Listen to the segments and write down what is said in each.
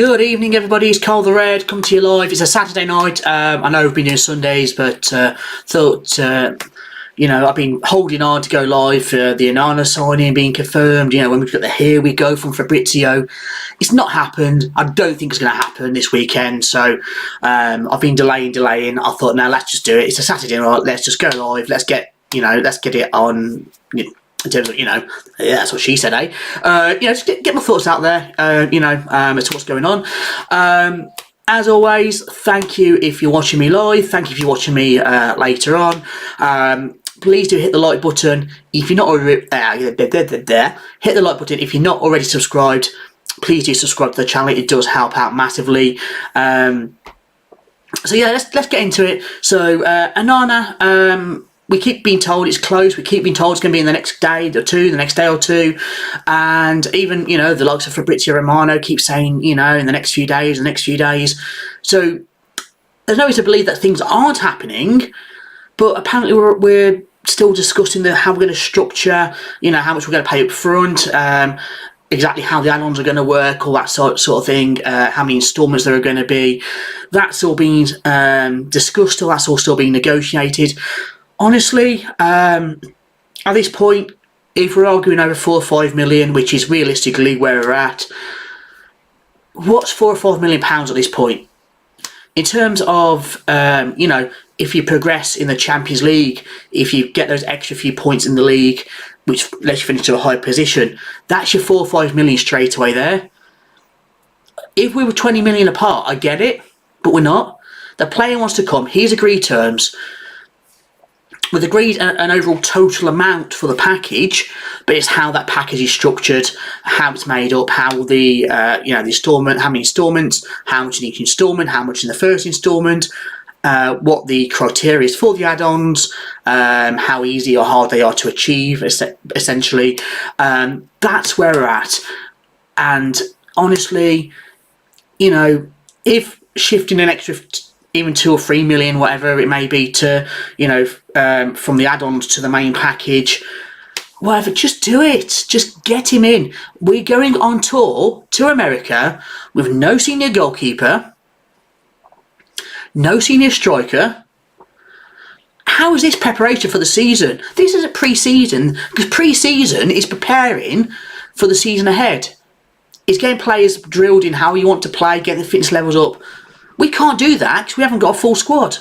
Good evening, everybody. It's Carl the Red, coming to you live. It's a Saturday night. I know we've been doing Sundays, but thought, I've been holding on to go live for the Onana signing being confirmed. You know, when we've got the Here We Go from Fabrizio. It's not happened. I don't think it's going to happen this weekend. So I've been delaying. I thought, no, let's just do it. It's a Saturday night. Let's just go live. Let's get it on. In terms of, yeah, that's what she said, eh? Just get my thoughts out there, as to what's going on. As always, thank you if you're watching me live. Thank you if you're watching me later on. Please do hit the like button. If you're not already hit the like button. If you're not already subscribed, please do subscribe to the channel. It does help out massively. So yeah, let's get into it. So Onana, we keep being told it's close. We keep being told it's going to be in the next day or two. And even, the likes of Fabrizio Romano keep saying, in the next few days. So there's no reason to believe that things aren't happening. But apparently we're still discussing how we're going to structure, how much we're going to pay up front, exactly how the add-ons are going to work, all that sort of thing, how many instalments there are going to be. That's all being discussed, or that's all still being negotiated. Honestly, at this point, if we're arguing over 4 or 5 million, which is realistically where we're at, what's 4 or 5 million pounds at this point? In terms of, if you progress in the Champions League, if you get those extra few points in the league, which lets you finish to a high position, that's your 4 or 5 million straight away there. If we were 20 million apart, I get it, but we're not. The player wants to come. He's agreed terms. We've agreed an overall total amount for the package, but it's how that package is structured, how it's made up, how the the instalment, how many instalments, how much in each instalment, how much in the first instalment, what the criteria is for the add-ons, how easy or hard they are to achieve, essentially. That's where we're at. And honestly, if shifting an extra even 2 or 3 million, whatever it may be, to from the add-ons to the main package, whatever, just do it. Just get him in. We're going on tour to America with no senior goalkeeper, no senior striker. How is this preparation for the season? This is a pre-season, because pre-season is preparing for the season ahead. It's getting players drilled in how you want to play, getting the fitness levels up. We can't do that because we haven't got a full squad.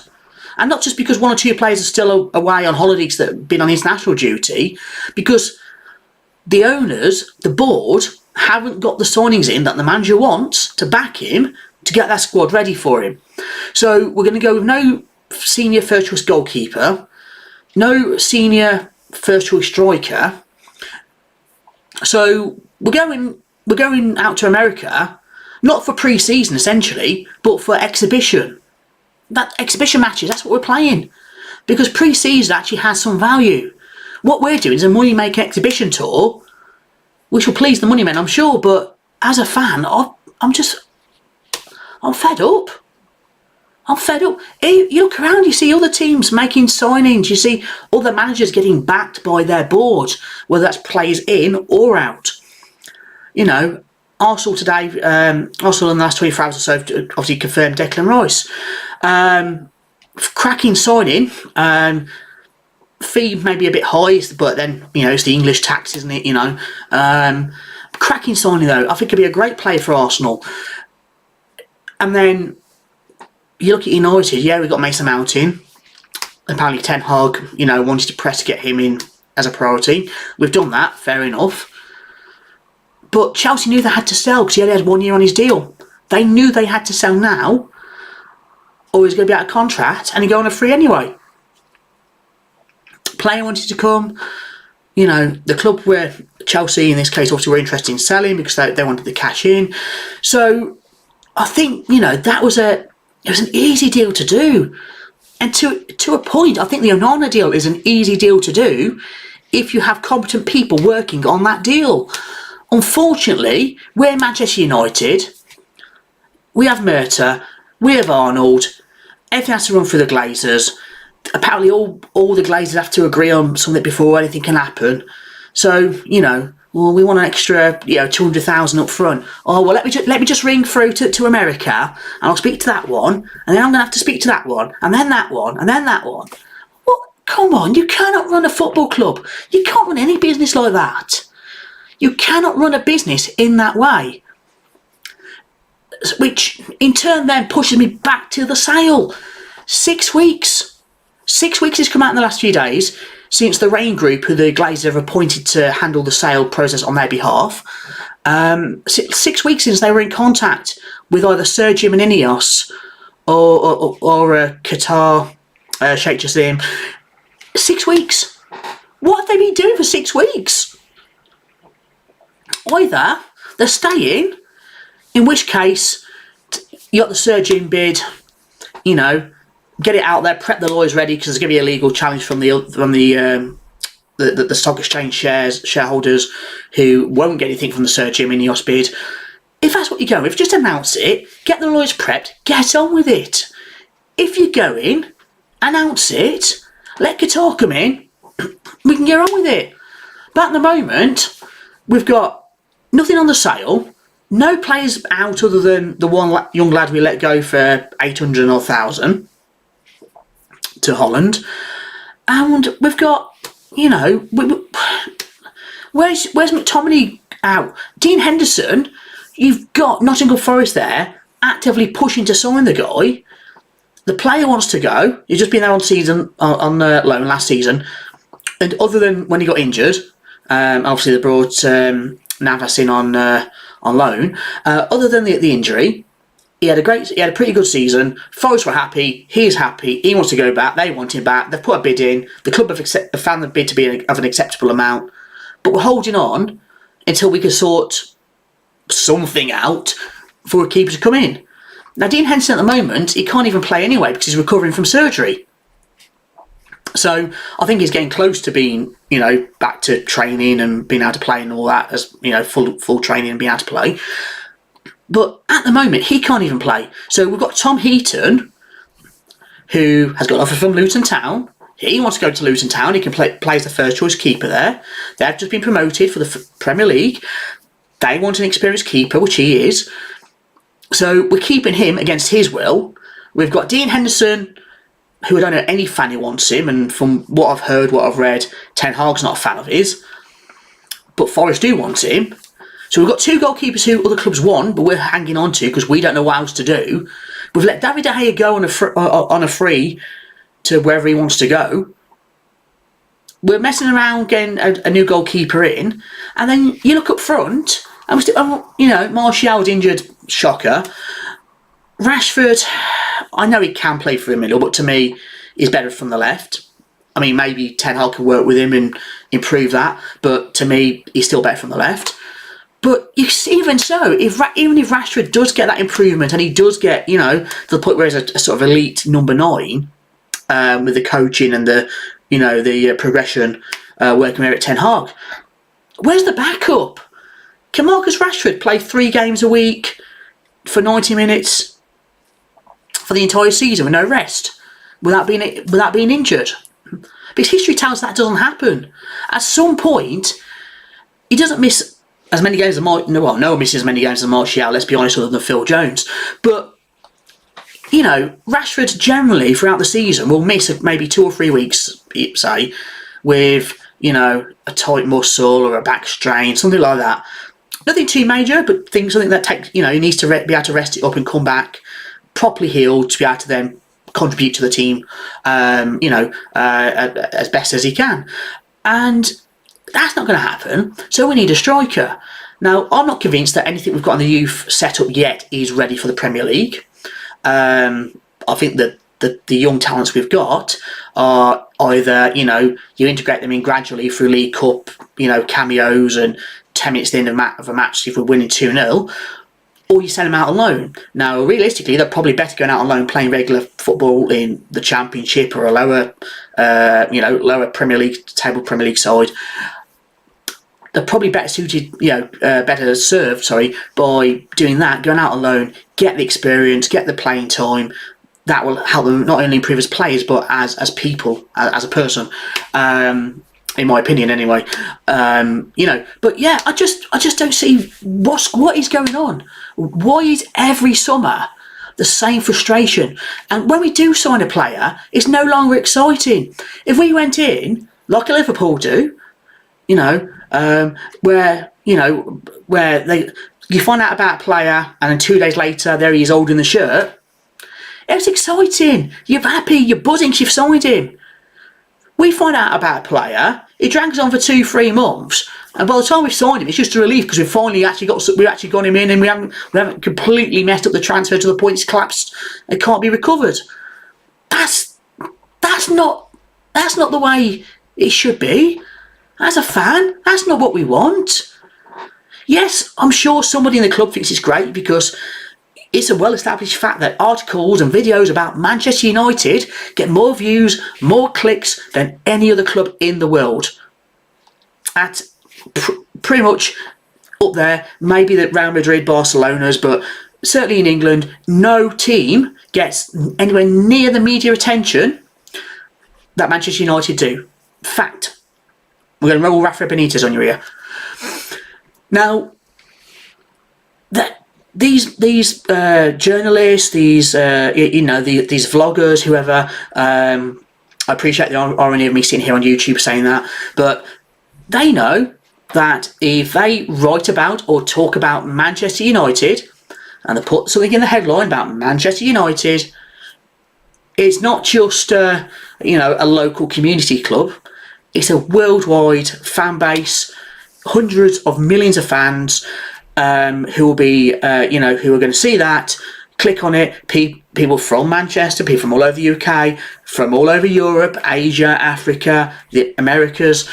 And not just because 1 or 2 players are still away on holidays that have been on international duty, because the owners, the board, haven't got the signings in that the manager wants to back him to get that squad ready for him. So we're going to go with no senior first choice goalkeeper, no senior first choice striker. So we're going out to America, not for pre-season essentially, but for exhibition. That exhibition matches, that's what we're playing. Because pre-season actually has some value. What we're doing is a money-making exhibition tour, which will please the money men, I'm sure, but as a fan, I'm fed up. I'm fed up. You look around, you see other teams making signings, you see other managers getting backed by their board, whether that's players in or out. Arsenal today, Arsenal in the last 24 hours or so, obviously confirmed Declan Rice. Cracking signing. Fee may be a bit high, but then, it's the English tax, isn't it? Cracking signing though. I think he'd be a great player for Arsenal. And then you look at United, yeah, we've got Mason Mount in. Apparently Ten Hag, wanted to press to get him in as a priority. We've done that, fair enough. But Chelsea knew they had to sell because he only had 1 year on his deal. They knew they had to sell now, or he was going to be out of contract, and he'd go on a free anyway. Player wanted to come. The club where Chelsea, in this case, obviously were interested in selling because they wanted the cash in. So I think, it was an easy deal to do. And to a point, I think the Onana deal is an easy deal to do if you have competent people working on that deal. Unfortunately, we're Manchester United, we have Murta, we have Arnold, everything has to run through the Glazers. Apparently all the Glazers have to agree on something before anything can happen. So, Well, we want an extra, 200,000 up front. Oh, well, let me just ring through to America, and I'll speak to that one, and then I'm going to have to speak to that one, and then that one, and then that one. Well, come on, you cannot run a football club. You can't run any business like that. You cannot run a business in that way. Which, in turn, then pushes me back to the sale. 6 weeks. 6 weeks has come out in the last few days, since the Rain Group, who the Glazers have appointed to handle the sale process on their behalf, 6 weeks since they were in contact with either Sir Jim and Ineos or Qatar, Sheikh Jassim. 6 weeks. What have they been doing for 6 weeks? Either they're staying, in which case you got the Sir Jim bid, get it out there, prep the lawyers ready, because there's going to be a legal challenge from the stock exchange shareholders who won't get anything from the Sir Jim Ineos bid. If that's what you're going with, just announce it, get the lawyers prepped, get on with it. If you're going, announce it, let Qatar come in, we can get on with it. But at the moment, we've got nothing on the sale, no players out other than the one young lad we let go for 800 or 1,000 to Holland, and we've got, where's McTominay out? Dean Henderson, you've got Nottingham Forest there actively pushing to sign the guy. The player wants to go. He's just been there on loan last season, and other than when he got injured, obviously they brought Navas in on loan. Other than the injury, he had a pretty good season. Forest were happy. He's happy. He wants to go back. They want him back. They've put a bid in. The club have found the bid to be of an acceptable amount. But we're holding on until we can sort something out for a keeper to come in. Now, Dean Henderson at the moment, he can't even play anyway because he's recovering from surgery. So I think he's getting close to being, back to training and being able to play and all that, as full training and being able to play. But at the moment, he can't even play. So we've got Tom Heaton, who has got an offer from Luton Town. He wants to go to Luton Town. He can play as the first choice keeper there. They've just been promoted for the Premier League. They want an experienced keeper, which he is. So we're keeping him against his will. We've got Dean Henderson, who I don't know any fan who wants him. And from what I've heard, what I've read, Ten Hag's not a fan of his. But Forest do want him. So we've got 2 goalkeepers who other clubs want, but we're hanging on to because we don't know what else to do. We've let David De Gea go on a free to wherever he wants to go. We're messing around getting a new goalkeeper in, and then you look up front, and we're still, Martial's injured, shocker. Rashford, I know he can play through the middle, but to me, he's better from the left. I mean, maybe Ten Hag can work with him and improve that, but to me, he's still better from the left. But even so, even if Rashford does get that improvement and he does get, to the point where he's a sort of elite number 9, with the coaching and the progression working there at Ten Hag, where's the backup? Can Marcus Rashford play 3 games a week for 90 minutes for the entire season with no rest without being injured? Because history tells that doesn't happen. At some point, he doesn't miss as many games as no one misses as many games as Martial, let's be honest, other than Phil Jones. But, Rashford generally throughout the season will miss maybe 2 or 3 weeks, say, with, a tight muscle or a back strain, something like that. Nothing too major, but something that takes, he needs to be able to rest it up and come back properly healed to be able to then contribute to the team, as best as he can. And that's not going to happen, so we need a striker. Now, I'm not convinced that anything we've got in the youth set up yet is ready for the Premier League. I think that the young talents we've got are either, you integrate them in gradually through League Cup, cameos and 10 minutes at the end of a match if we're winning 2-0, or you send them out on loan. Now, realistically, they're probably better going out on loan playing regular football in the Championship or a lower Premier League side. They're probably better suited, better served, by doing that, going out on loan, get the experience, get the playing time. That will help them not only improve as players, but as people, as a person. in my opinion, anyway. You know, but yeah, I just don't see what is going on. Why is every summer the same frustration? And when we do sign a player, it's no longer exciting. If we went in like a Liverpool do, you know, where you find out about a player and then 2 days later there he is holding the shirt. It's exciting. You're happy. You're buzzing 'cause you've signed him. We find out about a player, it drags on for 2-3 months, and by the time we've signed him, it's just a relief because we've actually got him in, and we haven't completely messed up the transfer to the point it's collapsed and can't be recovered. That's not the way it should be. As a fan, that's not what we want. Yes, I'm sure somebody in the club thinks it's great because it's a well-established fact that articles and videos about Manchester United get more views, more clicks than any other club in the world. At pretty much up there, maybe the Real Madrid, Barcelona's, but certainly in England, no team gets anywhere near the media attention that Manchester United do. Fact. We're going to roll Rafa Benitez on your ear. Now, these journalists, these vloggers, whoever, I appreciate the irony of me sitting here on YouTube saying that, but they know that if they write about or talk about Manchester United and they put something in the headline about Manchester United, it's not just a local community club. It's a worldwide fan base, hundreds of millions of fans who will be, who are going to see that, click on it. People from Manchester, people from all over the UK, from all over Europe, Asia, Africa, the Americas,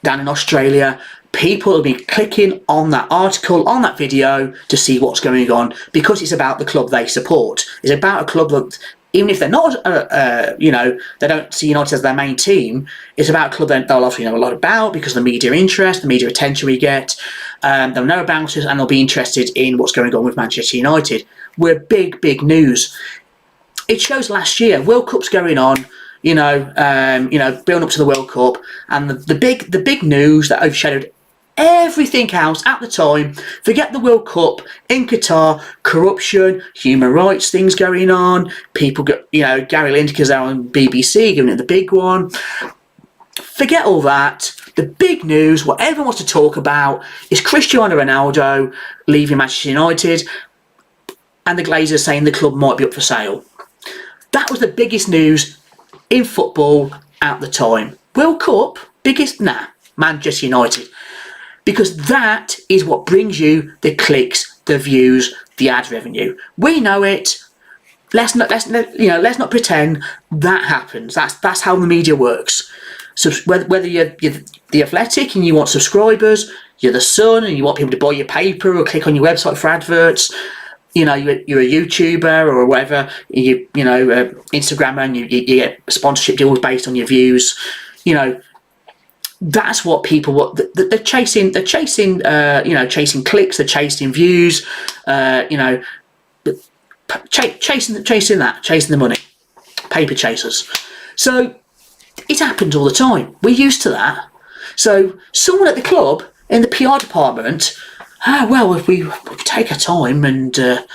down in Australia. People will be clicking on that article, on that video to see what's going on because it's about the club they support. It's about a club that, even if they're not, they don't see United as their main team, it's about a club that they'll obviously know a lot about because of the media interest, the media attention we get. They'll know about us and they'll be interested in what's going on with Manchester United. We're big news. It shows last year, World Cup's going on, building up to the World Cup, and the big news that overshadowed everything else at the time, forget the World Cup in Qatar, corruption, human rights things going on, people get, Gary Lineker's there on BBC giving it the big one. Forget all that. The big news, what everyone wants to talk about, is Cristiano Ronaldo leaving Manchester United and the Glazers saying the club might be up for sale. That was the biggest news in football at the time. World Cup, biggest? Nah, Manchester United. Because that is what brings you the clicks, the views, the ad revenue. We know it. Let's not pretend that happens. That's how the media works. So whether you're the Athletic and you want subscribers, you're the Sun and you want people to buy your paper or click on your website for adverts, you're a YouTuber or whatever, Instagrammer, and you get sponsorship deals based on your views, That's what people want. They're chasing. They're chasing. Chasing clicks. They're chasing views. Chasing the money. Paper chasers. So it happens all the time. We're used to that. So someone at the club in the PR department, if we take our time and the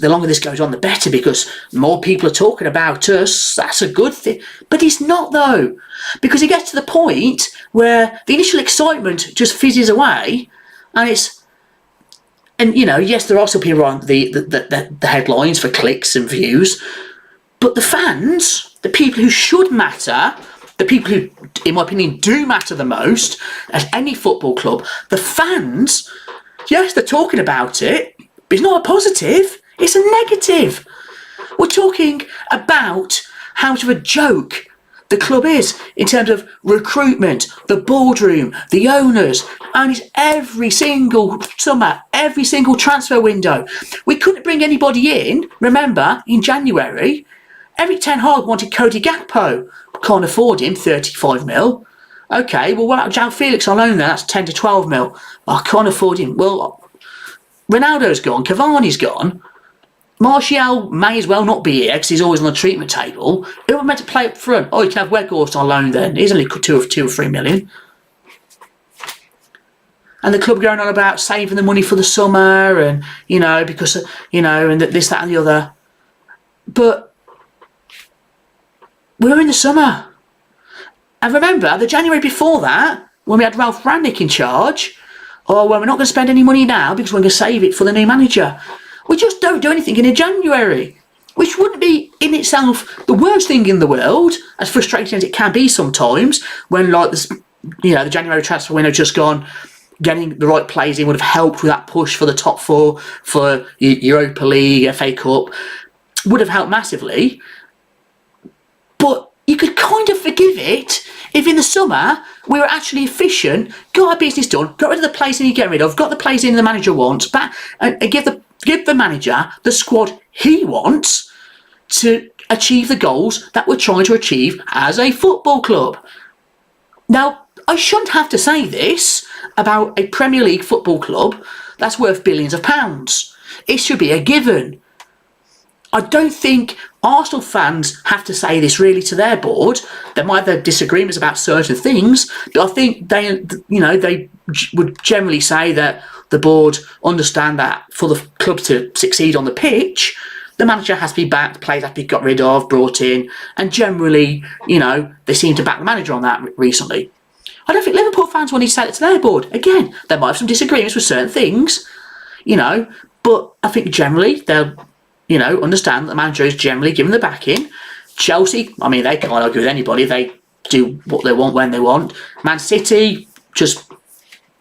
longer this goes on, the better, because more people are talking about us. That's a good thing. But it's not, though, because it gets to the point where the initial excitement just fizzes away, yes, there are still people on the headlines for clicks and views, but the fans, the people who should matter, the people who, in my opinion, do matter the most at any football club, the fans, yes, they're talking about it, but it's not a positive, it's a negative. We're talking about how much of a joke the club is in terms of recruitment, the boardroom, the owners, and it's every single summer, every single transfer window. We couldn't bring anybody in, remember, in January. Eric Ten Hag wanted Cody Gakpo, can't afford him, 35 mil. Okay, well, what about João Felix on loan there? That's 10 to 12 mil. I can't afford him. Well, Ronaldo's gone, Cavani's gone. Martial may as well not be here because he's always on the treatment table. Who are meant to play up front? Oh, you can have Weghorst on loan then. He's only 2 or 3 million. And the club going on about saving the money for the summer and, you know, because, you know, and this, that and the other. But we're in the summer. And remember, the January before that, when we had Ralph Rangnick in charge, oh, well, we're not going to spend any money now because we're going to save it for the new manager. We just don't do anything in January, which wouldn't be in itself the worst thing in the world, as frustrating as it can be sometimes, when, like, this, you know, the January transfer window just gone. Getting the right players in would have helped with that push for the top 4 for Europa League, FA Cup, would have helped massively. But you could kind of forgive it if in the summer we were actually efficient, got our business done, got rid of the players that you get rid of, got the players in the manager wants, back, and give the manager the squad he wants to achieve the goals that we're trying to achieve as a football club. Now, I shouldn't have to say this about a Premier League football club that's worth billions of pounds. It should be a given. I don't think Arsenal fans have to say this really to their board. They might have their disagreements about certain things, but I think they would generally say that the board understand that for the club to succeed on the pitch, the manager has to be backed, players have to be got rid of, brought in, and generally, you know, they seem to back the manager on that recently. I don't think Liverpool fans want to say it to their board. Again, they might have some disagreements with certain things, you know, but I think generally they'll, you know, understand that the manager is generally given the backing. Chelsea, I mean, they can't argue with anybody. They do what they want when they want. Man City, just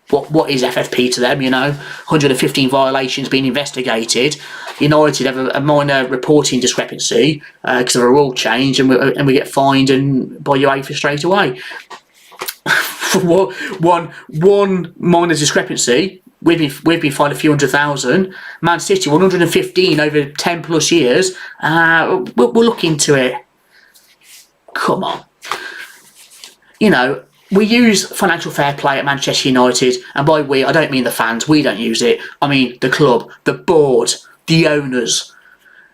what is FFP to them, you know? 115 violations being investigated. United have a minor reporting discrepancy because of a rule change, and we get fined and by UEFA straight away. One minor discrepancy, we've been fined a few $100,000. Man City 115 over 10 plus years. We'll look into it. Come on, you know, we use financial fair play at Manchester United, and by we I don't mean the fans. We don't use it. I mean the club, the board, the owners.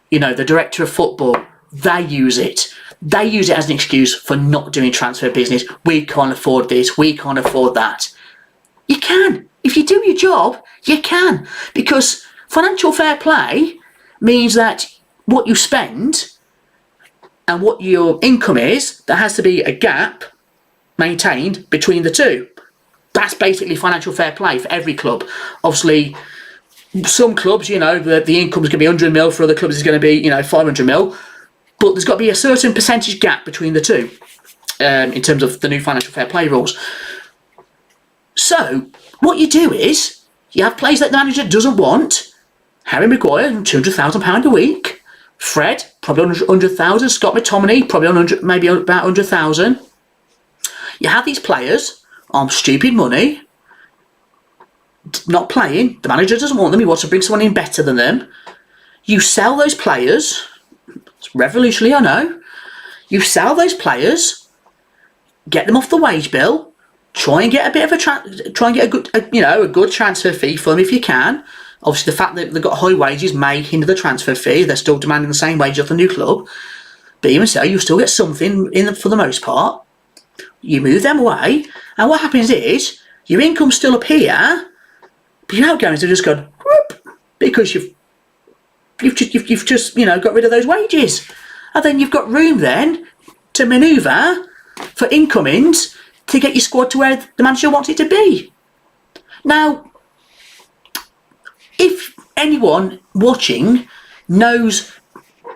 You know, the director of football. They use it. They use it as an excuse for not doing transfer business. We can't afford this. We can't afford that. You can. If you do your job, you can. Because financial fair play means that what you spend and what your income is, there has to be a gap maintained between the two. That's basically financial fair play for every club. Obviously, some clubs, you know, the income is going to be 100 mil. For other clubs, it's going to be, you know, 500 mil. But there's got to be a certain percentage gap between the two in terms of the new financial fair play rules. So what you do is you have players that the manager doesn't want. Harry Maguire, £200,000 a week. Fred, probably 100,000. Scott McTominay, probably 100, maybe about 100,000. You have these players on stupid money, not playing. The manager doesn't want them. He wants to bring someone in better than them. You sell those players. It's revolutionary, I know. You sell those players, get them off the wage bill, try and get a bit of a good transfer fee for them if you can. Obviously, the fact that they've got high wages may hinder the transfer fee. They're still demanding the same wage of the new club, but even so, you still get something in them for the most part. You move them away, and what happens is your income's still up here, but your outgoings have just gone whoop, because you've just, you know, got rid of those wages. And then you've got room then to manoeuvre for incomings to get your squad to where the manager wants it to be. Now, if anyone watching knows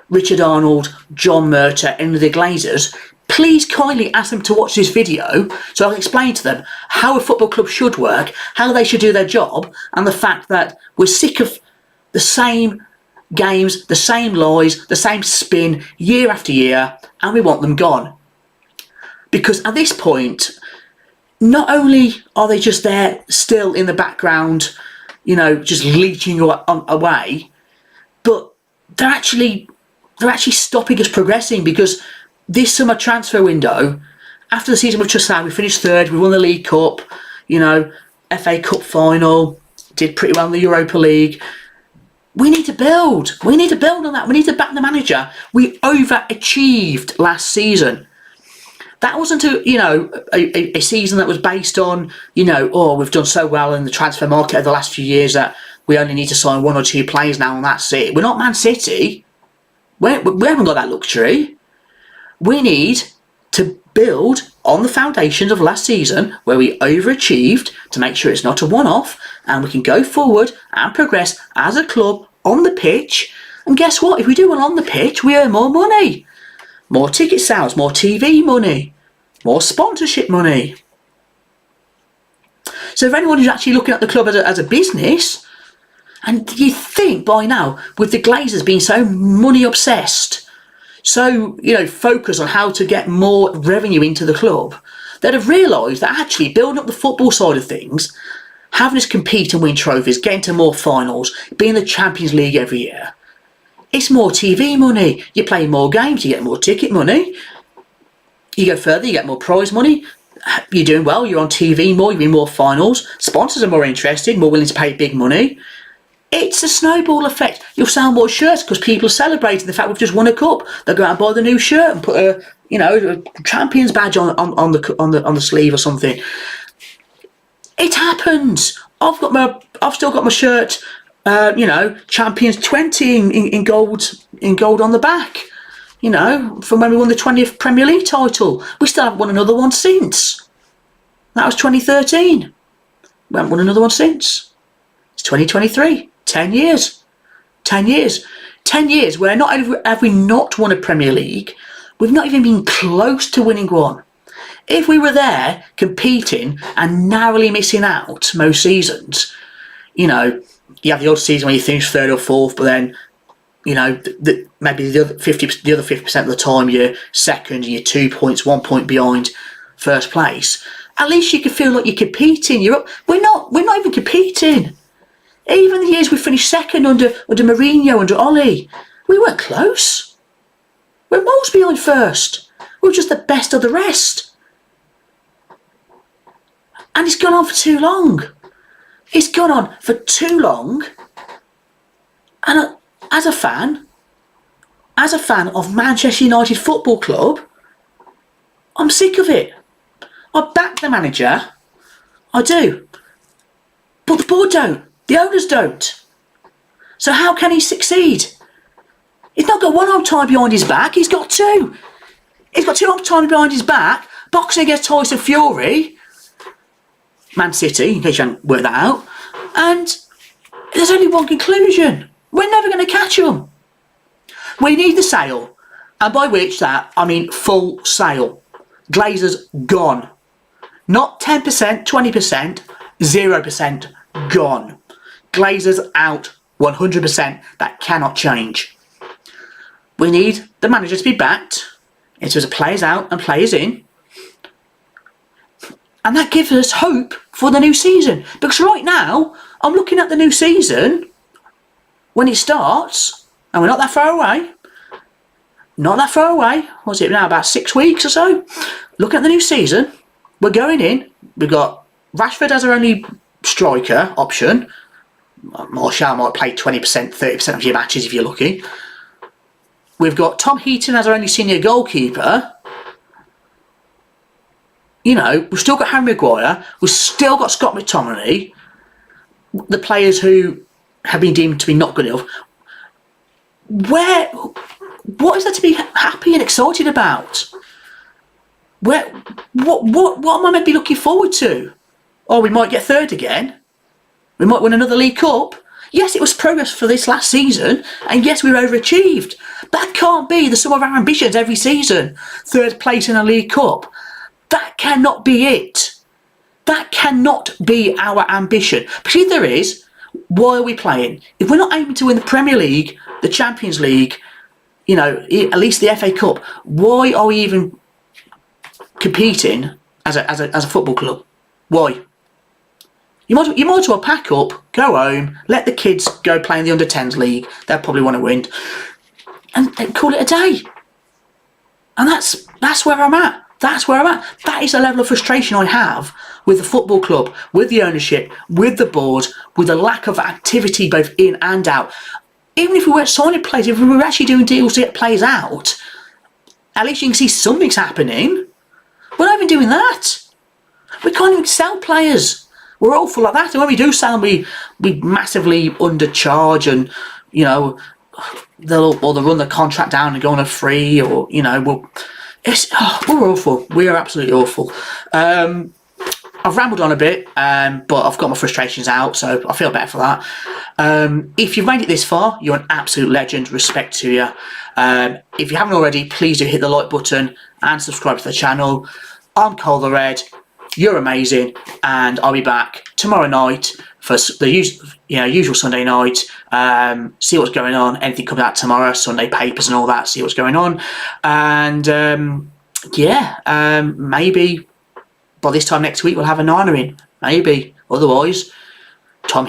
Richard Arnold, John Murtagh, any of the Glazers, please kindly ask them to watch this video so I can explain to them how a football club should work, how they should do their job, and the fact that we're sick of the same games, the same lies, the same spin year after year, and we want them gone. Because at this point, not only are they just there still in the background, you know, just leeching away, but they're actually stopping us progressing, because this summer transfer window, after the season we've just had, we finished third, we won the League Cup, you know, FA Cup final, did pretty well in the Europa League. We need to build. We need to build on that. We need to back the manager. We overachieved last season. That wasn't a season that was based on, oh, we've done so well in the transfer market over the last few years that we only need to sign 1 or 2 players now and that's it. We're not Man City. We haven't got that luxury. We need to build on the foundations of last season where we overachieved to make sure it's not a one-off and we can go forward and progress as a club on the pitch. And guess what? If we do well on the pitch, we earn more money. More ticket sales, more TV money, more sponsorship money. So for anyone who's actually looking at the club as a business, and you think by now, with the Glazers being so money obsessed, so, focused on how to get more revenue into the club, they'd have realised that actually building up the football side of things, having us compete and win trophies, getting to more finals, being in the Champions League every year, it's more TV money. You play more games, you get more ticket money. You go further, you get more prize money. You're doing well, you're on TV more, you win more finals. Sponsors are more interested, more willing to pay big money. It's a snowball effect. You'll sell more shirts because people are celebrating the fact we've just won a cup. They'll go out and buy the new shirt and put a champion's badge on the sleeve or something. It happens. I've still got my shirt. Champions 20 in gold on the back. From when we won the 20th Premier League title. We still haven't won another one since. That was 2013. We haven't won another one since. It's 2023. 10 years. 10 years. 10 years where not only have we not won a Premier League, we've not even been close to winning one. If we were there competing and narrowly missing out most seasons, you have the odd season where you finish 3rd or 4th, but then, maybe the other 50% of the time you're second and you're 2 points, 1 point behind first place. At least you can feel like you're competing. We're not even competing. Even the years we finished second under Mourinho, under Ollie, we weren't close. We're miles behind first. We're just the best of the rest. And it's gone on for too long. It's gone on for too long. And as a fan of Manchester United Football Club, I'm sick of it. I back the manager. I do. But the board don't. The owners don't. So how can he succeed? He's not got 1 arm tied behind his back, he's got 2. He's got 2 arms tied behind his back, boxing against Tyson Fury, Man City, in case you haven't worked that out, and there's only one conclusion. We're never going to catch them. We need the sale, and by which that, I mean full sale. Glazers gone. Not 10%, 20%, 0% gone. Glazers out 100%. That cannot change. We need the manager to be backed in terms of players out and players in. And that gives us hope for the new season. Because right now, I'm looking at the new season when it starts, and we're not that far away. Not that far away. What's it now? About 6 weeks or so. Looking at the new season, we're going in. We've got Rashford as our only striker option. Martial might play 20%, 30% of your matches if you're lucky. We've got Tom Heaton as our only senior goalkeeper. We've still got Harry Maguire. We've still got Scott McTominay. The players who have been deemed to be not good enough. What is there to be happy and excited about? What am I meant to be looking forward to? Oh, we might get 3rd again. We might win another League Cup. Yes, it was progress for this last season, and yes, we overachieved. That can't be the sum of our ambitions every season. 3rd place in a League Cup. That cannot be it. That cannot be our ambition. Because if there is, why are we playing? If we're not aiming to win the Premier League, the Champions League, at least the FA Cup, why are we even competing as a football club? Why? You might as well pack up, go home, let the kids go play in the under-10s league. They'll probably want to win, and then call it a day. And that's where I'm at. That's where I'm at. That is the level of frustration I have with the football club, with the ownership, with the board, with the lack of activity both in and out. even if we weren't signing players, if we were actually doing deals to get players out, at least you can see something's happening. We're not even doing that. We can't even sell players. We're awful like that. And when we do sell them, we massively undercharge, and they'll run the contract down and go on a free, or we're awful. We are absolutely awful. I've rambled on a bit, but I've got my frustrations out, so I feel better for that. If you've made it this far, you're an absolute legend. Respect to you. If you haven't already, please do hit the like button and subscribe to the channel. I'm Cole the Red. You're amazing, and I'll be back tomorrow night for the usual Sunday night. See what's going on. Anything coming out tomorrow, Sunday papers and all that. See what's going on, and maybe by this time next week we'll have Onana in. Maybe. Otherwise, Tom